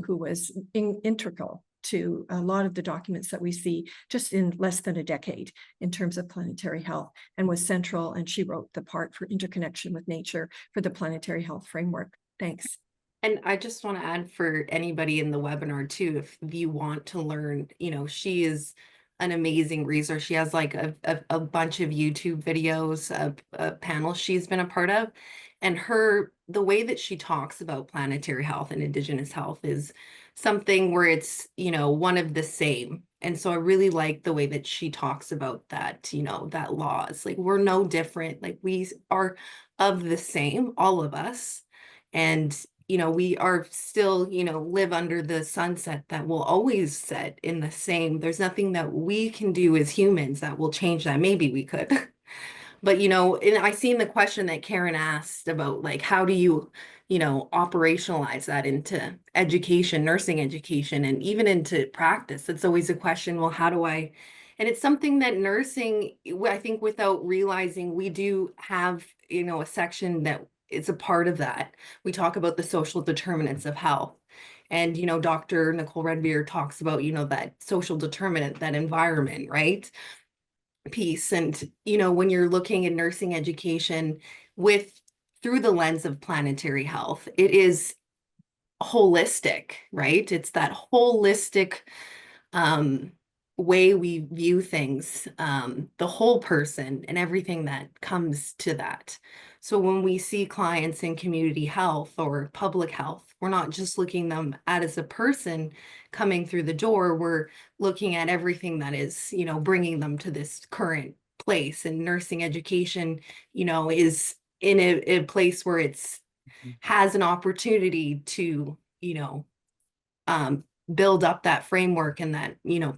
S3: who was integral to a lot of the documents that we see just in less than a decade in terms of planetary health, and was central. And she wrote the part for interconnection with nature for the planetary health framework. Thanks.
S5: And I just want to add for anybody in the webinar too, if you want to learn, you know, she is an amazing resource. She has like a bunch of YouTube videos of panels she's been a part of. And the way that she talks about planetary health and Indigenous health is something where it's, you know, one of the same. And so I really like the way that she talks about that, you know, that laws, like we're no different, like we are of the same, all of us. And you know, we are still, you know, live under the sunset that will always set in the same. There's nothing that we can do as humans that will change that. Maybe we could. But, you know, and I seen the question that Karen asked about like, how do you, you know, operationalize that into education, nursing education, and even into practice? It's always a question, well, how do I? And it's something that nursing, I think without realizing, we do have, you know, a section that is a part of that. We talk about the social determinants of health. And, you know, Dr. Nicole Redbeard talks about, you know, that social determinant, that environment, right? Piece. And, you know, when you're looking at nursing education through the lens of planetary health, it is holistic, right? It's that holistic way we view things, the whole person and everything that comes to that. So when we see clients in community health or public health, we're not just looking them at as a person coming through the door, we're looking at everything that is, you know, bringing them to this current place. And nursing education, you know, is in a place where it's has an opportunity to, you know, build up that framework and that, you know,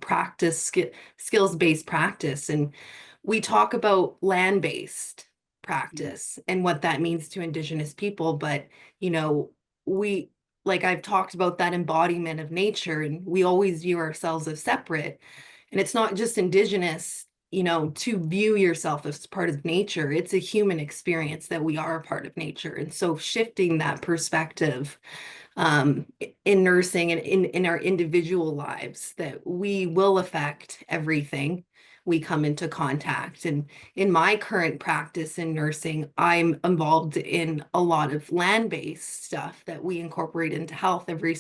S5: skills-based practice. And we talk about land-based practice and what that means to Indigenous people, but, you know, like I've talked about that embodiment of nature, and we always view ourselves as separate. And it's not just indigenous, you know, to view yourself as part of nature. It's a human experience that we are a part of nature. And so shifting that perspective in nursing and in our individual lives, that we will affect everything we come into contact. And in my current practice in nursing, I'm involved in a lot of land-based stuff that we incorporate into health. Every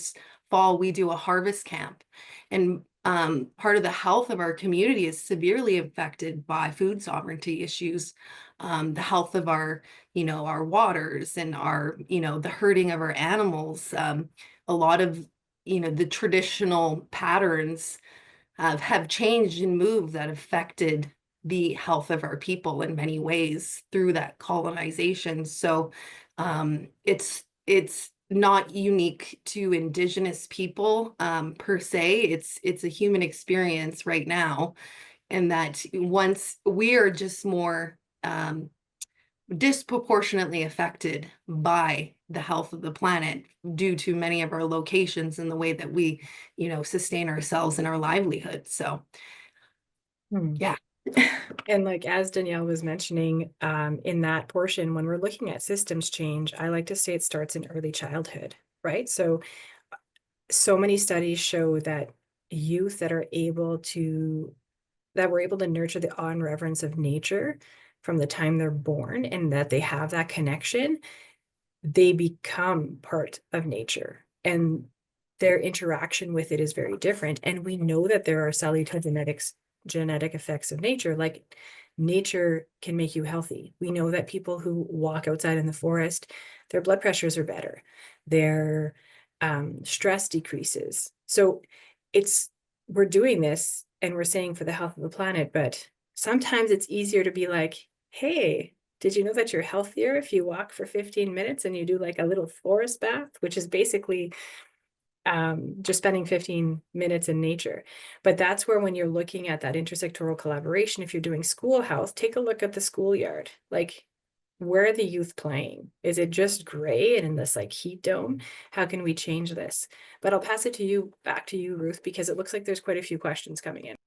S5: fall, we do a harvest camp. And part of the health of our community is severely affected by food sovereignty issues, the health of our, you know, our waters and our, you know, the herding of our animals. A lot of, you know, the traditional patterns have changed and moved that affected the health of our people in many ways through that colonization. So it's not unique to Indigenous people per se. It's a human experience right now, and that once we are just more disproportionately affected by the health of the planet due to many of our locations and the way that we, you know, sustain ourselves and our livelihood. So yeah.
S7: And like as Danielle was mentioning, in that portion, when we're looking at systems change, I like to say it starts in early childhood, right? So many studies show that youth that we're able to nurture the awe and reverence of nature from the time they're born, and that they have that connection, they become part of nature, and their interaction with it is very different. And we know that there are genetic effects of nature, like nature can make you healthy. We know that people who walk outside in the forest, their blood pressures are better, their stress decreases. So we're doing this and we're saying for the health of the planet, but sometimes it's easier to be like, hey, did you know that you're healthier if you walk for 15 minutes and you do like a little forest bath, which is basically just spending 15 minutes in nature. But that's where, when you're looking at that intersectoral collaboration, if you're doing school health, take a look at the schoolyard. Like, where are the youth playing? Is it just gray and in this like heat dome? How can we change this? But I'll pass it back to you, Ruth, because it looks like there's quite a few questions coming in.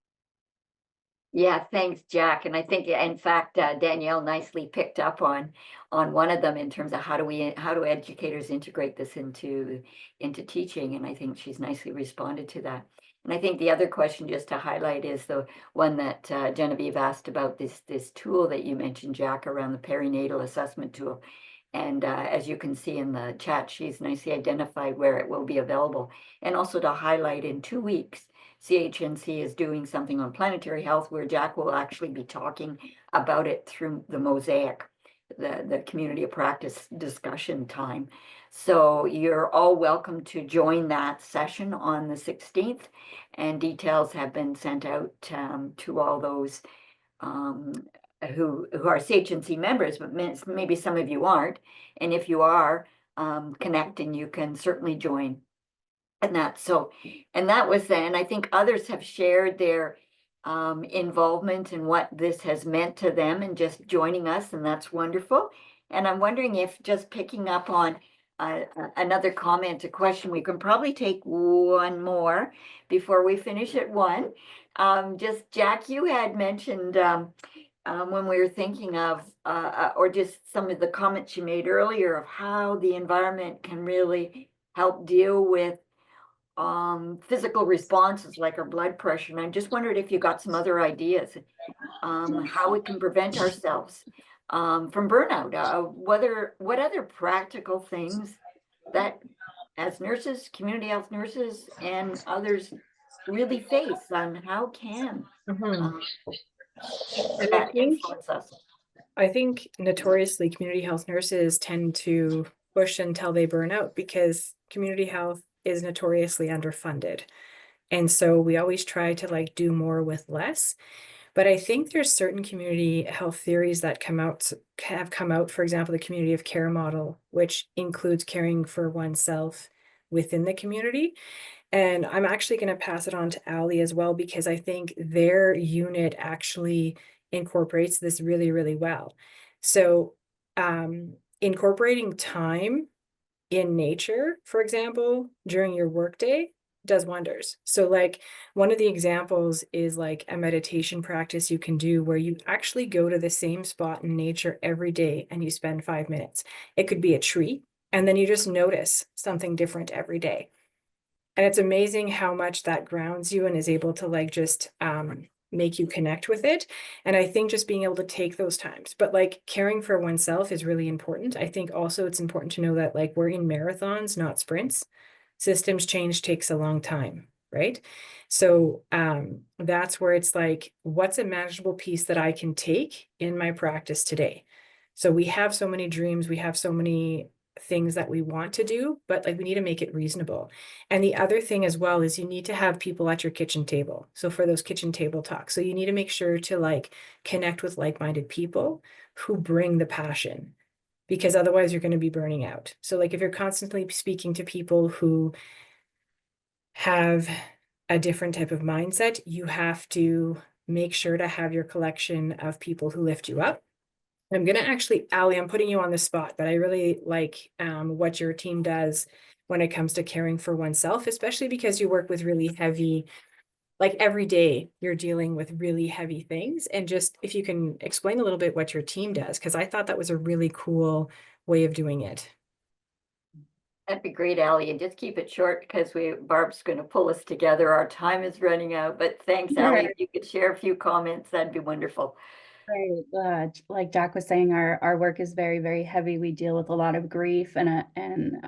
S2: Yeah, thanks, Jack. And I think, in fact, Danielle nicely picked up on one of them in terms of how do educators integrate this into teaching, and I think she's nicely responded to that. And I think the other question, just to highlight, is the one that Genevieve asked about, this tool that you mentioned, Jack, around the perinatal assessment tool. And as you can see in the chat, she's nicely identified where it will be available, and also to highlight, in 2 weeks, CHNC is doing something on planetary health where Jack will actually be talking about it through the Mosaic, the community of practice discussion time. So you're all welcome to join that session on the 16th, and details have been sent out to all those who are CHNC members, but maybe some of you aren't. And if you are, connect, and you can certainly join. And that was then, and I think others have shared their involvement in what this has meant to them and just joining us, and that's wonderful. And I'm wondering if, just picking up on another comment, a question, we can probably take one more before we finish at 1. Just, Jack, you had mentioned when we were thinking of, or just some of the comments you made earlier of how the environment can really help deal with physical responses like our blood pressure. And I just wondered if you got some other ideas, how we can prevent ourselves from burnout, what other practical things that, as nurses, community health nurses, and others really face on how can
S7: And
S2: that influence us.
S7: I think notoriously community health nurses tend to push until they burn out, because community health is notoriously underfunded. And so we always try to like do more with less. But I think there's certain community health theories that have come out, for example, the community of care model, which includes caring for oneself within the community. And I'm actually going to pass it on to Ali as well, because I think their unit actually incorporates this really, really well. So incorporating time in nature, for example, during your workday does wonders. So like one of the examples is like a meditation practice you can do where you actually go to the same spot in nature every day and you spend 5 minutes. It could be a tree, and then you just notice something different every day. And it's amazing how much that grounds you and is able to like just make you connect with it. And I think just being able to take those times, but like caring for oneself is really important. I think also it's important to know that like we're in marathons, not sprints. Systems change takes a long time, right? So that's where it's like, what's a manageable piece that I can take in my practice today? So we have so many dreams, we have so many things that we want to do, but like we need to make it reasonable. And the other thing as well is you need to have people at your kitchen table. So for those kitchen table talks, so you need to make sure to like connect with like-minded people who bring the passion, because otherwise you're going to be burning out. So like if you're constantly speaking to people who have a different type of mindset, you have to make sure to have your collection of people who lift you up. I'm going to actually, Ali, I'm putting you on the spot, but I really like what your team does when it comes to caring for oneself, especially because you work with really heavy, like every day you're dealing with really heavy things. And just if you can explain a little bit what your team does, because I thought that was a really cool way of doing it.
S2: That'd be great, Ally. And just keep it short because Barb's going to pull us together. Our time is running out. But thanks, Ally. If you could share a few comments, that'd be wonderful.
S4: Right. Like Jack was saying, our work is very, very heavy. We deal with a lot of grief and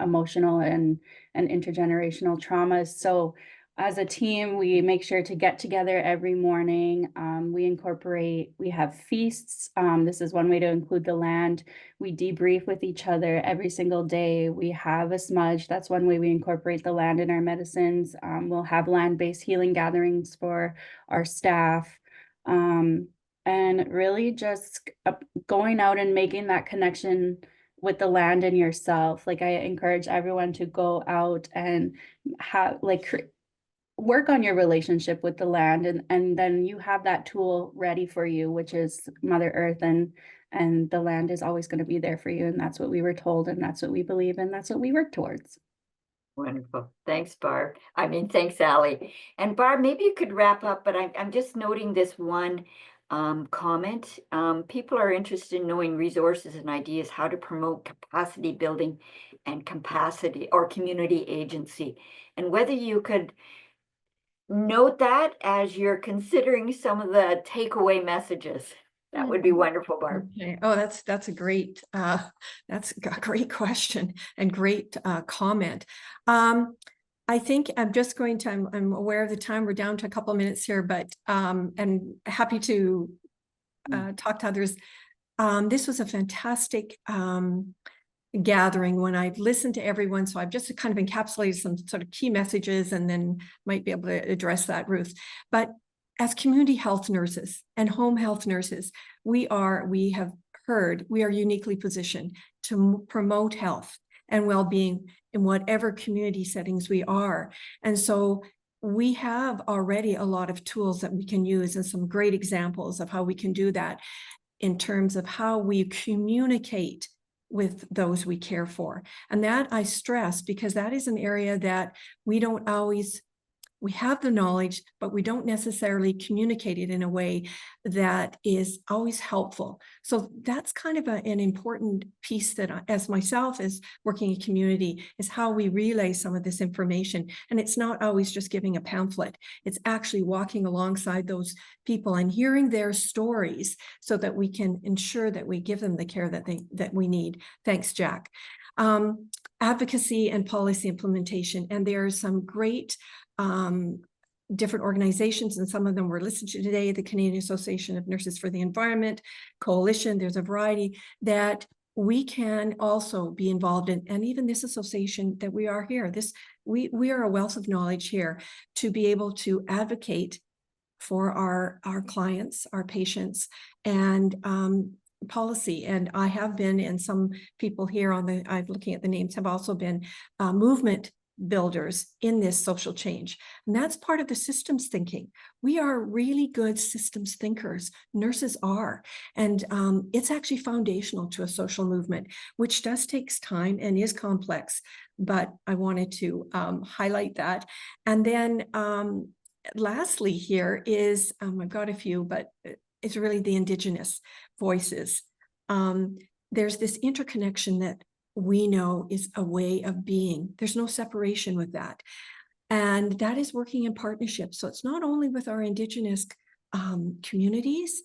S4: emotional and intergenerational traumas. So as a team, we make sure to get together every morning. We have feasts. This is one way to include the land. We debrief with each other every single day. We have a smudge. That's one way we incorporate the land in our medicines. We'll have land-based healing gatherings for our staff. And really just going out and making that connection with the land and yourself. Like I encourage everyone to go out and have work on your relationship with the land, and then you have that tool ready for you, which is Mother Earth, and the land is always going to be there for you. And that's what we were told, and that's what we believe, and that's what we work towards.
S2: Wonderful. Thanks, Barb. Thanks, Ally. And Barb, maybe you could wrap up, but I'm just noting this one comment. People are interested in knowing resources and ideas, how to promote capacity building and capacity or community agency. And whether you could note that as you're considering some of the takeaway messages. That would be wonderful, Barb.
S3: Okay. Oh, that's a great question and great comment. I think I'm just going to, I'm aware of the time. We're down to a couple of minutes here, but and happy to talk to others. This was a fantastic gathering when I've listened to everyone. So I've just kind of encapsulated some sort of key messages and then might be able to address that, Ruth. But as community health nurses and home health nurses, we have heard we are uniquely positioned to promote health and well-being in whatever community settings we are. And so we have already a lot of tools that we can use and some great examples of how we can do that in terms of how we communicate with those we care for. And that I stress because that is an area that we don't always, we have the knowledge, but we don't necessarily communicate it in a way that is always helpful. So that's kind of an important piece that as myself as working in community is how we relay some of this information. And it's not always just giving a pamphlet. It's actually walking alongside those people and hearing their stories so that we can ensure that we give them the care that we need. Thanks, Jack. Advocacy and policy implementation. And there are some great different organizations, and some of them were listed today, the Canadian Association of Nurses for the Environment, Coalition, there's a variety that we can also be involved in. And even this association that we are here, we are a wealth of knowledge here to be able to advocate for our clients, our patients, and policy. And I have been, and some people here I'm looking at the names, have also been movement builders in this social change. And that's part of the systems thinking. We are really good systems thinkers. Nurses are. And it's actually foundational to a social movement, which does takes time and is complex. But I wanted to highlight that. And then lastly here is, I've got a few, but it's really the Indigenous voices. There's this interconnection that we know is a way of being. There's no separation with that. And that is working in partnership. So it's not only with our Indigenous communities,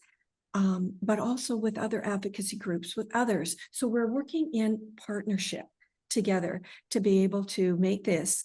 S3: but also with other advocacy groups, with others. So we're working in partnership together to be able to make this,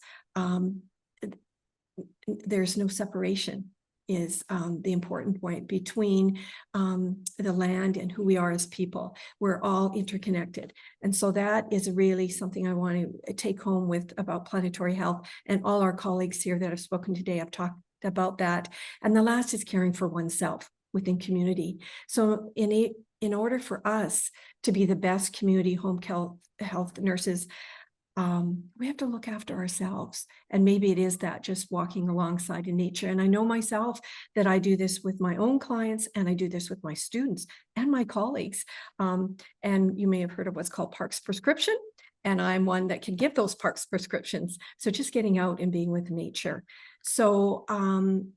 S3: there's no separation is the important point between the land and who we are as people. We're all interconnected. And so that is really something I want to take home with about planetary health, and all our colleagues here that have spoken today have talked about that. And the last is caring for oneself within community. So in order for us to be the best community home health nurses, we have to look after ourselves. And maybe it is that, just walking alongside in nature. And I know myself that I do this with my own clients, and I do this with my students and my colleagues. And you may have heard of what's called Parks Prescription. And I'm one that can give those Parks prescriptions. So just getting out and being with nature. So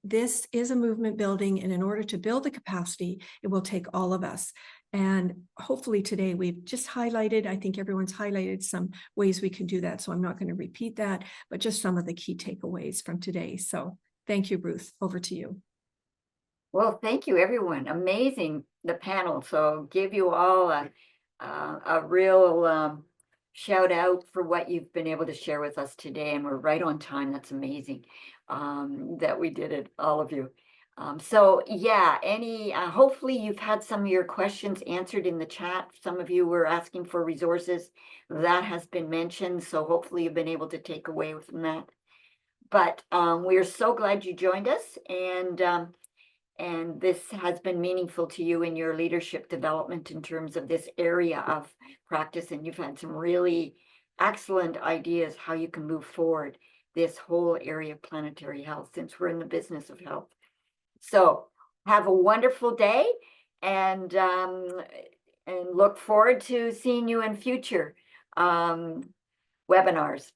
S3: this is a movement building. And in order to build the capacity, it will take all of us. And hopefully today we've just highlighted, I think everyone's highlighted some ways we can do that. So I'm not going to repeat that, but just some of the key takeaways from today. So thank you, Ruth. Over to you.
S2: Well, thank you, everyone. Amazing, the panel. So give you all a real shout out for what you've been able to share with us today. And we're right on time. That's amazing that we did it, all of you. So yeah, hopefully you've had some of your questions answered in the chat. Some of you were asking for resources that has been mentioned. So hopefully you've been able to take away from that. But we're so glad you joined us, and this has been meaningful to you in your leadership development in terms of this area of practice. And you've had some really excellent ideas how you can move forward this whole area of planetary health, since we're in the business of health. So have a wonderful day, and look forward to seeing you in future webinars.